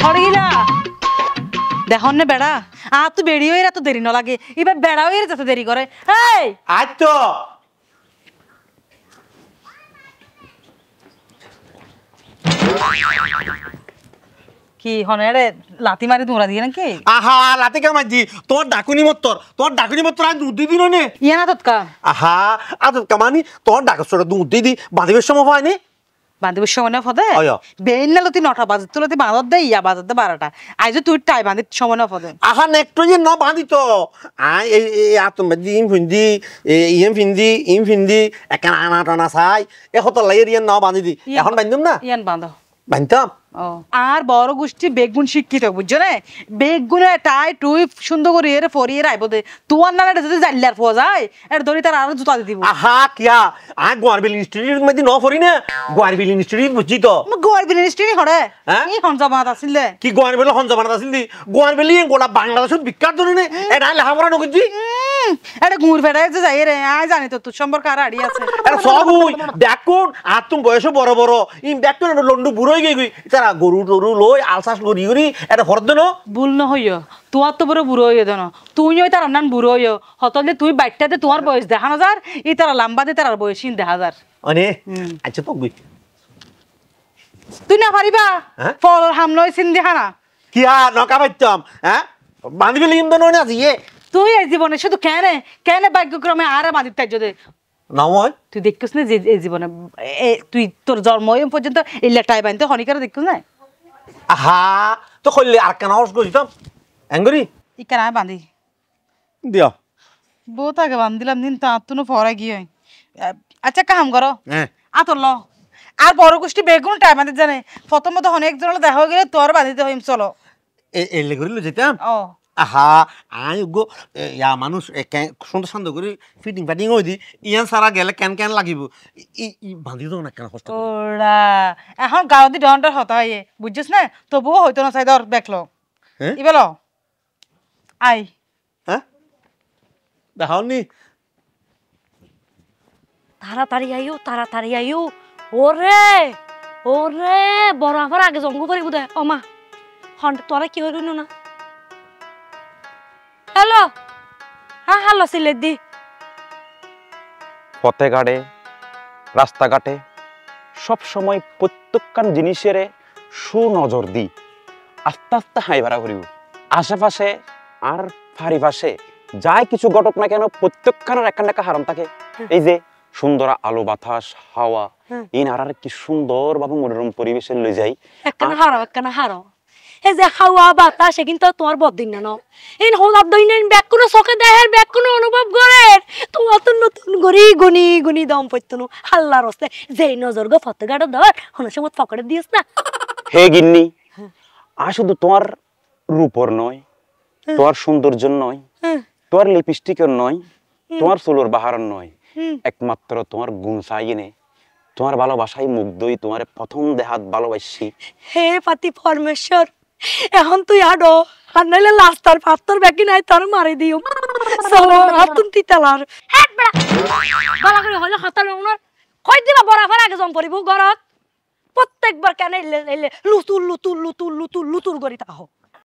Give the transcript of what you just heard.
হড়িলা দেখুন না বেড়া আর তো বেড়ি হয়ে এত দেরি না লাগে এবার বেড়া হয়ে যত দেরি করে এই আজ তো কি হনে রে লাতি মারি তোমরা দিয়ে নাকি আহা লাতে কামাই দি তোর ডাকুনি মত্তর আজ দুধ দিবি ননে ইয়া না তৎকা আহা আজ কামানি তোর ডাকছটা দুধ দি বাঁধিবের সময় হয়নি বান্ধবীর সময় না ফদে অয় বেইন না লতি 9টা বাজে তুলতি বাঁধত দে ইয়া বাজত দে 12টা আইজ তুই টাই বাঁধিত সময় না ফদে আহা নেক্সট যে ন বাঁধি তো আই এই আতম দিম ফিন্দি ইম ফিন্দি একান আনা টানা চাই এ হত লাইয়ের ইয়ান ন বাঁধি দি এখন বাঁধিম না ইয়ান বাঁধো বাঁধতাম আর বড় গোষ্ঠী বেগুন শিক্ষিত বুঝছো না বেগুনে টাই টুই সুন্দর করে এর ফরিয়ে রাইব দে তোমার না যদি জাল্লার ফো যায় এর ধরি তার আরো জুতা দি দিব আহা কিয়া আ গোয়ারবিল ইনস্টিটিউট মধ্যে ন ফরি না গোয়ারবিল ইনস্টিটিউট বুঝছি তো গোয়ারবিল ইনস্টিটিউট হরে এই হনজামাত আছিল কি গোয়ারবিল হনজামাত আছিল দি গোয়ারবিল গোটা বাংলাদেশত বিখ্যাত জনে এটা লেখাপড়া নকরছি এটা গুড় ফেটাই যে যাই রে আই জানি তো তোর সম্পর্কে আর আড়ি আছে এটা সব হই দেখুন আর তুমি বয়স বড় বড় ইম দেখুন লন্ডু বুড়ো হয়ে গই তারা গরু টরু লই আলসাস করি করি এটা ফরদ ন ভুল ন হইও তোমার তো বড় বুড়ো হইও দেন তুই ওই তার নান বুড়ো হইও হতলে তুই বাইটাতে তোমার বয়স দেখানো যার ই তারা লম্বা দে তার বয়স দেখা যার অনে আচ্ছা তো গই তুই না পারিবা ফল হামলই সিন দেখা না কি আর নকা বাইতাম হ্যাঁ বাঁধিবি লিম দন না জিয়ে তুই এই জীবনে শুধু কেন ভাগ্যক্রমে আর বাঁধিত তাই যদি নয় তুই দেখছিস না যে এই জীবনে তুই তোর জন্ম পর্যন্ত এই লেটাই বানতে হনিকার দেখছিস না আহা তো কইলে আর কেন হস গইতাম এঙ্গরি ইকার আমি বাঁধি দিও বহুত আগে বান্ধিলাম দিন তা তুনো ফরা গিয়ে আচ্ছা কাম করো আতর ল আর বড় গোষ্ঠী বেগুন টাই বাঁধি জানে প্রথমত অনেক জন দেখা হয়ে গেলে তোর বাঁধিতে হইম চলো এলে করিল যেতাম ও আহা আই গো ইয়া মানুষ সুন্দর সুন্দর করে ফিটিং ফাটিং হই দি ইয়ান সারা গেলে কেন লাগিব ই বাঁধি দাও না কেন কষ্ট ওরা এখন গাঁও দি ডন্ডার হতা হইয়ে বুঝছিস না তবুও হইতো না চাই ধর দেখলো ই বলো আই হ্যাঁ দেখাওনি তাড়াতাড়ি আইও ওরে ওরে বড় আমার আগে জঙ্গ করি বুদে ওমা হন তোরা কি হইল না হ্যালো হ্যাঁ হ্যালো সিলেট দি পথে ঘাটে রাস্তাঘাটে সব সময় প্রত্যেকখান জিনিসের সুনজর দি আস্তে আস্তে হাইভাড়া করিব আশেপাশে আর পারিপাশে যাই কিছু ঘটক না কেন প্রত্যেকখানের একটা একটা হারাম থাকে এই যে সুন্দর আলো বাতাস হাওয়া এই নারার কি সুন্দর ভাবে মনোরম পরিবেশে লই যাই একখানা হারাও এই যে হাওয়া বাতাসে কিন্তু তোমার বদিন না এই হলাপ দইন ব্যাক কোনো চোখে দেহের ব্যাক কোনো অনুভব করে তোমার তো নতুন গুনি দম পড়তো আল্লাহর হস্তে যেই নজর গো ফতগাড় ধর হন সময় পকেটে দিস না হে গিন্নি আর শুধু তোমার রূপর নয় তোমার সৌন্দর্য নয় তোমার লিপস্টিকের নয় তোমার চুলোর বাহার নয় একমাত্র তোমার গুণ চাইনে তোমার ভালোবাসাই মুগ্ধই তোমার প্রথম দেহাত ভালোবাসি হে পাতি পরমেশ্বর এখন তুই আডো আর নাইলে লাস্টার পাত্তর বাকি নাই তোর মারি দিও চলো আর তুমি তিতালার হেট বড়া বালা করে হলে হাতার ওনার কই দিবা বড়া ফার আগে জম পড়িব ঘরত প্রত্যেকবার কেন লুতুর করি তাহো